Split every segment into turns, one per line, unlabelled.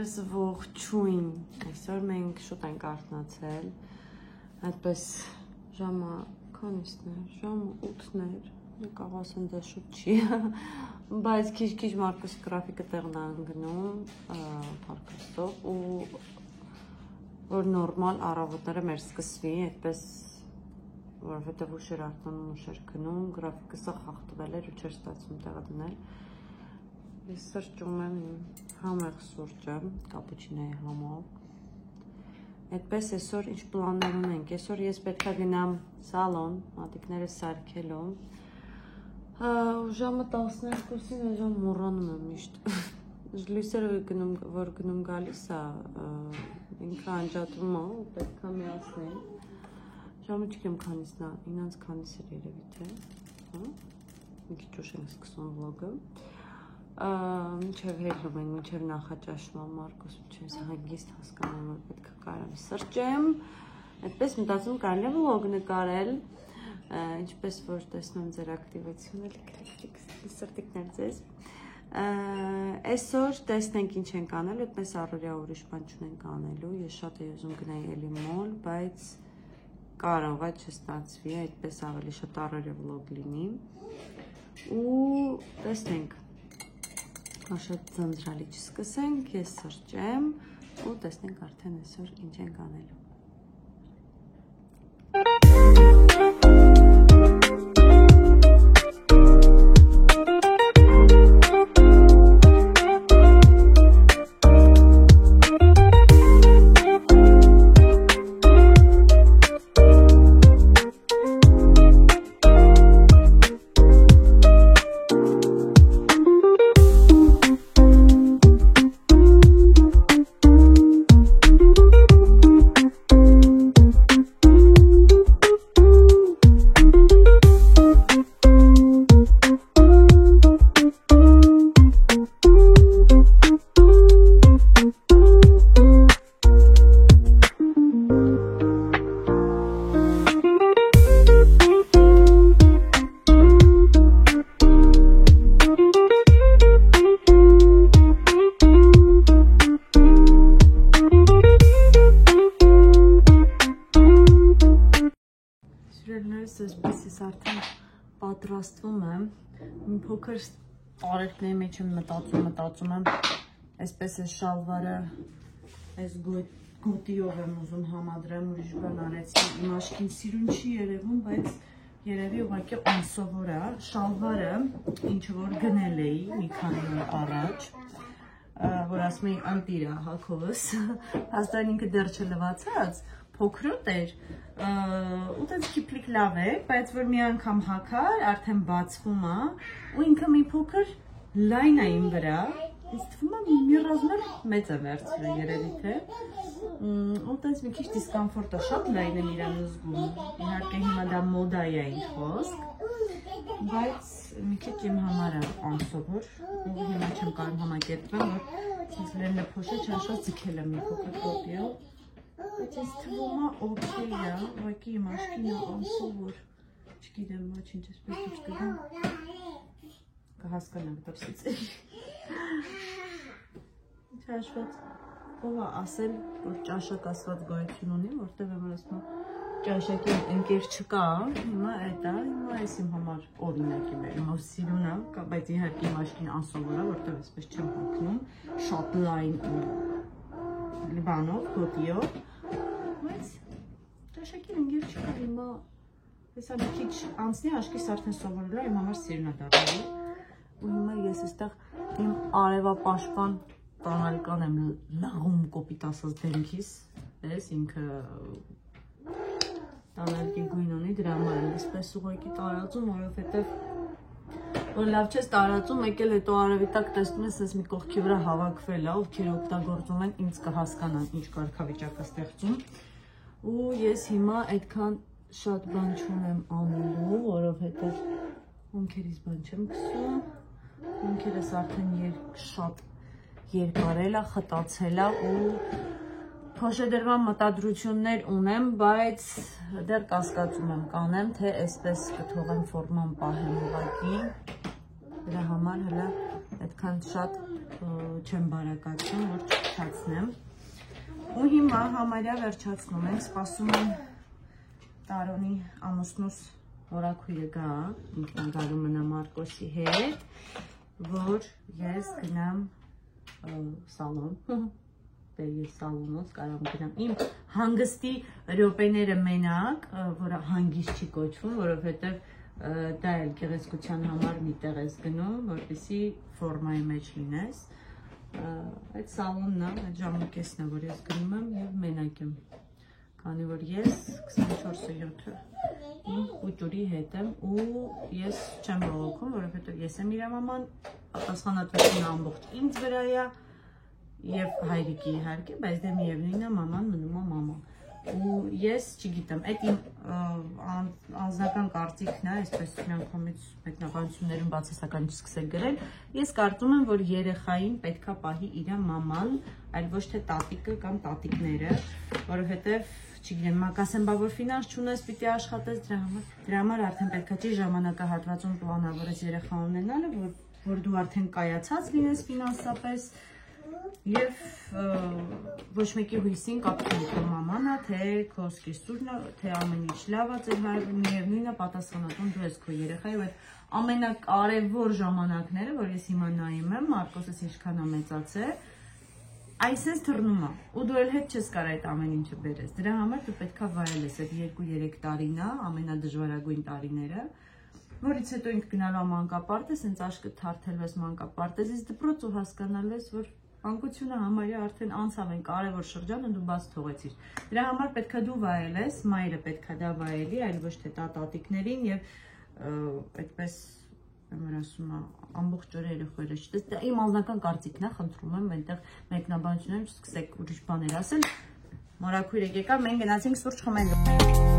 Սիրելիներս ողջույն, այսօր մենք շուտ ենք արթնացել, այդպես ժամը քանիսն էր, ժամը 8-ներ, կարող ասեմ դա շուտ չի, բայց քիչ Մարկոս գրաֆիկը տեղն է ընկնում, փառքաստով, ու որ նորմալ առավոտները մեր սկսվի, այդպես որովհետև ուշ էր արթնանում, ուշ էր գնում, գրաֆիկը սա խախտվել էր ու չէր ստացվում տեղը դնել։ Ես սրճում եմ իմ համեղ սուրճը, կապուչինոյի համով։ Այդպես այսօր ինչ պլաններ ունենք, այսօր ես պետք է գնամ սալոն, մատիկները սարքելու։ Ժամը 12-ին այժմ մոռանում եմ միշտ։ Լույսերը որ գնում գալիս է, ինքը անջատվում է, պետք է միացնենք։ Ժամը չգիտեմ քանիսն է, 9 քանիս էր երևի թե, մի քիչ ուշ ենք սկսում վլոգը։ Մինչև հետնում ենք, մինչև նախաճաշում Մարկոս մինչև հանգիստ հասկանամ, որ պետք է կարամ սրճեմ, այդպես մտածում կարելի է վլոգ նկարել, ինչպես որ տեսնում ձեր ակտիվությունը, սրտիկներ ձեզ։ Այսօր տեսնենք ինչ ենք անել, այդպես առօրյա ուրիշ բան չունենք անելու, ես շատ եմ ուզում գնայի էլի մոլ, բայց կարող է չստացվի, այդպես ավելի շատ առօրյա վլոգ լինի, ու տեսնենք, շատ ձանձրալի չսկսենք, ես սրճեմ ու տեսնենք արդեն այսօր ինչ ենք անելու։ Ես արդեն պատրաստվում եմ, մի փոքր տարեքների մեջ եմ մտածում եմ, այսպես է շալվարը, այս գոտիով եմ ուզում համադրեմ, ուրիշ բան արեցի, իմ աշկին սիրուն չի երևում, բայց երևի ուղղակի անսովոր է, շալվարը, ինչ որ գնել էի մի քանի օր առաջ, որ ասում էի անտիր է հագովս, հաստատ ինքը դեռ չլվացած, փոքրոտ էր, ու տենց կիպլիկ լավ է, բայց որ մի անգամ հագար, արդեն բացվում է, ու ինքը մի փոքր լայն է իմ վրա, ես թվում է մի ռազմեր մեծ է վերցրել երևի թե, ու տենց մի քիչ դիսկամֆորտ է, շատ լայն եմ իրան զգում, իհարկե հիմա դա մոդա է ինչ խոսք, բայց մի քիչ իմ համար է անսովոր, ու հիմա չեմ կարող համակերպվել, որ ցած լելը փոշը չաշած ձգել եմ մի փոքր գոտիով, բայց ես թվում է օքեյ է, ուղղակի իմ աշկին է անսովոր, չգիտեմ ոչինչ, այսպես դուք կգամ, կհասկանամ դրսից ինչ հաշված, ով է ասել, որ ճաշակ ասված գոյություն ունի, որտև եմ ասում ճաշակի ընկեր չկա, հիմա այդ է, հիմա այս իմ համար օրինակի մեր, հիմա սիրուն է, բայց իհարկե իմ աշկին անսովոր է, որտև այսպես չեմ հոգնում, շատ լայն ու բանով, գոտիով, բայց ճաշակի ընկեր չկա, հիմա հեսա մի քիչ անցնի աշկիս արդեն սովորել է, իմ համար սիրուն է դառնալու, ու հիմա ես այստեղ իմ արևապաշտպան տանալկան եմ լաղում կոպիտ ասած դեմքիս, ես ինքը տանալկի գույն ունի, դրա համար եմ այսպես ուղղակի տարածում, որովհետև որ լավ չես տարածում, եկել հետո արևի տակ տեսնում ես այս մի կողքի վրա հավաքվել է, ովքեր օգտագործում են, ինձ կհասկանան ինչ կարգավիճակ է ստեղծում, ու ես հիմա այդքան շատ բան չունեմ անելու, որովհետև հոնքերից բան չեմ քսում, հոնքերս արդեն շատ երկարել է, խտացել է ու փոշեդրման մտադրություններ ունեմ, բայց դեռ կասկածում եմ կանեմ, թե այսպես կթողեմ ֆորման պահեմ ուղղակի, դրա համար հələ այդքան շատ չեմ բարակացում, որ չփչացնեմ։ Ու հիմա համարյա վերջացնում ենք, սպասում եմ Տարոնի ամուսնուս հորաքույրը գա, ինքն գալու մնա Մարկոսի հետ, որ ես գնամ սալոն, ես սալոնոց կարամ գնամ իմ հանգստի րոպեները մենակ, որը հանգիստ չի կոչվում, որովհետև դա էլ գեղեցկության համար մի տեղ ես գնում, որպեսզի ֆորմայի մեջ լինես, այդ սալոնն է, այդ ժամանակեսն է, որ ես գնում եմ և մենակ եմ, քանի որ ես 24/7 իմ կուտուրի հետ եմ ու ես չեմ բողոքում, որովհետև ես եմ իր մաման, պատասխանատվությունը ամբողջ ինձ վրա է և հայրիկի իհարկե, բայց դե միևնույն է մաման մնում է մամա։ Ու ես չգիտեմ, այդ իմ անձնական կարծիքն է, այսպես միանգամից մեկնաբանություններում բացասական չսկսել գրել, ես կարծում եմ, որ երեխային պետքա պահի իր մաման, այլ ոչ թե տատիկը կամ տատիկները, որովհետև չգիտեմ, կասեմ, բա որ ֆինանս չունես, պիտի աշխատես դրա համար արդեն պետքա չի ժամանակահատվածում պլանավորես երեխա ունենալը, որ դու արդեն կայացած լինես ֆինանսապես և ոչ մեկի հույսին կապչում թե մամանա, թե քո սկիզբուրն է, թե ամեն ինչ լավ է, ձեր միևնույնը պատասխանատուն դու ես քո երեխայի ու այդ ամենակարևոր ժամանակները, որ ես հիմա նայում եմ, Մարկոսս ինչքան է մեծացել, այսպես թռնում է, ու դու էլ հետ չես կարող այդ ամեն ինչը բերես, դրա համար դու պետքա վայելես այդ 2-3 տարին է, ամենադժվարագույն տարիները, որից հետո ինք գնալու մանկապարտեզ, հենց աշկը թարթելվես մանկապարտեզից դպրոց ու հասկանալու ես, որ մանկությունը համարյա արդեն անցավ են կարևոր շրջանը դու բաց թողեցիր։ Դրա համար պետքա դու վայելես, մայրը պետքա դա վայելի, այլ ոչ թե տատիկներին եւ այդպես որ ասում եմ ամբողջ օրը երեխաները չտես, դա իմ անձնական կարծիքն է, խնդրում եմ այնտեղ մեկնաբանություններում չսկսեք ուրիշ բաներ ասել։ Մորաքույրը եկավ, մենք գնացինք սուրճ խմելու։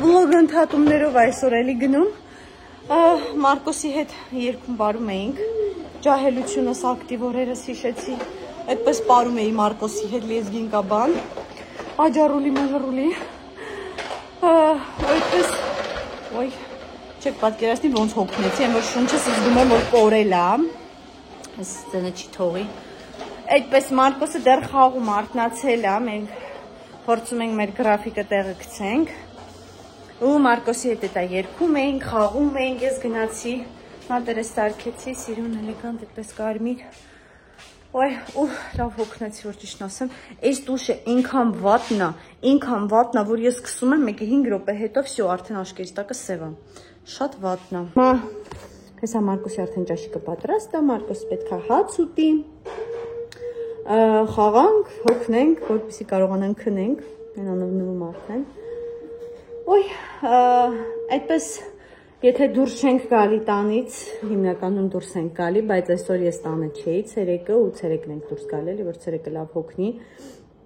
Վլոգ ընդհատումներով այսօր էլի գնում Մարկոսի հետ երկում պարում էինք ջահելությունս ակտիվ օրերս հիշեցի այդպես պարում էի Մարկոսի հետ լեզգին կաբան աջարուլի մեղրուլի այդպես ոյ չեք պատկերացնի ոնց հոգնեցի եմ որ շունչս զգում եմ որ կորել է այս ձենը չի թողի այդպես Մարկոսը դեռ խաղում արթնացել է մենք փորձում ենք մեր գրաֆիկը տեղը գցենք ու Մարկոսի հետ էտա երգում էինք, խաղում էինք, ես գնացի, մատերս սարքեցի, սիրուն էլեգանտ, այդպես կարմիր, ու լավ հոգնեցի, որ ճիշտ ասեմ, այս տուշը ինքան վատնա, որ ես սկսում եմ, մեկը 5 րոպե հետո, վсё, արդեն աշկերից տակը սև է, շատ վատնա։ Հեսա Մարկոսի արդեն ճաշիկը պատրաստ է, Մարկոսը պետք է հաց ուտի, խաղանք, հոգնենք, որպեսզի կարողանանք քնենք, նվում արդեն։ Ոյ, այդպես, եթե դուրս չենք գալի տանից, հիմնականում դուրս ենք գալի, բայց այսօր ես տանը չէի, ցերեկը ու ցերեկն ենք դուրս գալել, որ ցերեկը լավ հոգնի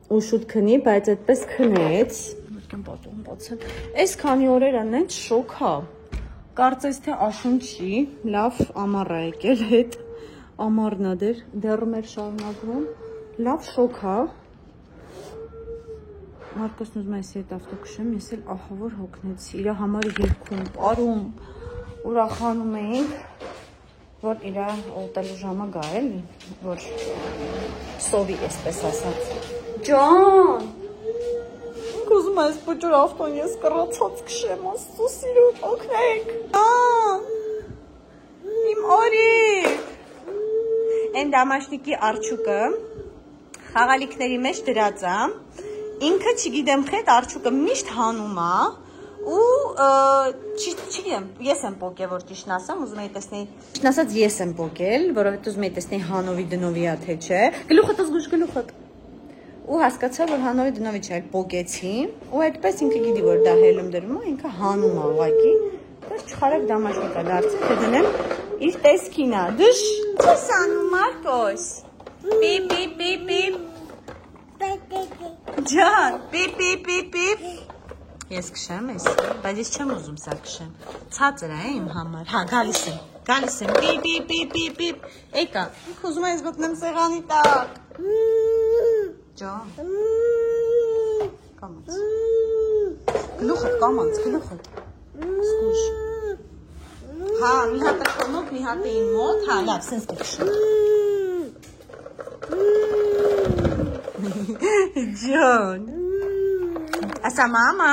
ու շուտ քնի, բայց այդպես քնեց, որքան պատում բացել, այս քանի օրեր անենց շոկ է, կարծես թե աշունչի, լավ ամառ է եկել հետ, ամառն է դեռ մեր շարունակվում, լավ շոկ է, Մարկոսն ուզում է էսի հետ ավտո քշեմ, ես էլ ահավոր հոգնեցի, իր համար երգում, պարում, ուրախանում էինք, որ իր ուտելու ժամը գա էլի, որ սովի էսպես ասած։ Ջան, ինք ուզում է այս պոճոր ավտոն ես կռացած քշեմ, աստծո սիրուն, օգնեք։ Իմ օրիկ։ Այն դամաշնիկի արջուկը խաղալիքների մեջ դրած է։ Ինքը չգիտեմ խետ արջուկը միշտ հանում է ու ես եմ պոկել, որ ճիշտն ասեմ, ուզում եի տեսնեի։ Ճիշտն ասած ես եմ պոկել, որովհետեւ ուզում եի տեսնեի Հանովի դնովի ա թե չէ։ Գլուխդ զգուշ գլուխդ։ Ու հասկացա, որ Հանովի դնովի չէ, պոկեցի, ու այդպես ինքը գիտի, որ դա հելում դրում է, ինքը հանում է ուղակի։ Բայց չխարակ դամաշնիկա դարձել, թե դնեմ իր տեսքին ա։ Դուշ, չես անում Մարկոս։ Պիպ պիպ պիպ պիպ։ Ջան, պիպ պիպ պիպ պիպ։ Ես քշեմ ես, բայց ես չեմ ուզում սա քշեմ։ Ցածր է իմ համար։ Հա, գալիս եմ։ Պիպ պիպ պիպ պիպ պիպ։ Եկա, ինքը ուզում ես գտնեմ սեղանի տակ։ Ջան։ Կամաց։ Գլուխդ կամաց, գլուխդ։ Սկուշ։ Հա, մի հատ է քոնով, մի հատ է իմ մոտ, հա, լավ, սենց կքշեմ։ Ջան։ Ասա մամա,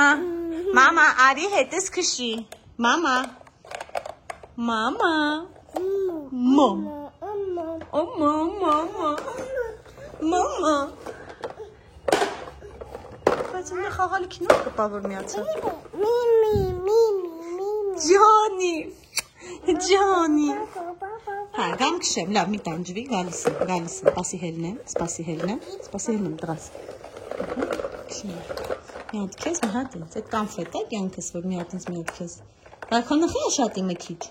մամա, արի հետս քշի, մամա, մամա, մամ, մամա, բայց ինձ խաղալիք նոր կպա, որ միացավ, ջանի, հա, գամ քշեմ, լավ, մի տանջվի, գալիս եմ, սպասի հելնեմ, դրաս, քշեմ, մի հատ քեզ, մի հատ ինձ, այդ կանֆետ է կյանքս, որ մի հատ ինձ, մի հատ քեզ, բայց քո նխի է շատ իմը քիչ,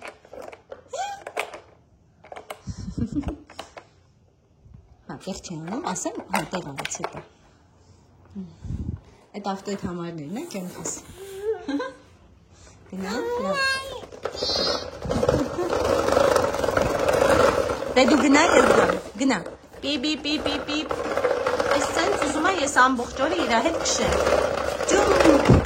հա, տեղ չի անում, ասեմ, հա, տեղ անից հետո, այդ ավտոյդ համարներն է կյանքս, գնա, լավ, դե դու գնա, ես գնա, պիպ, ես սենց ուզում եմ ես ամբողջ օրը իրա հետ քշեմ, ջում,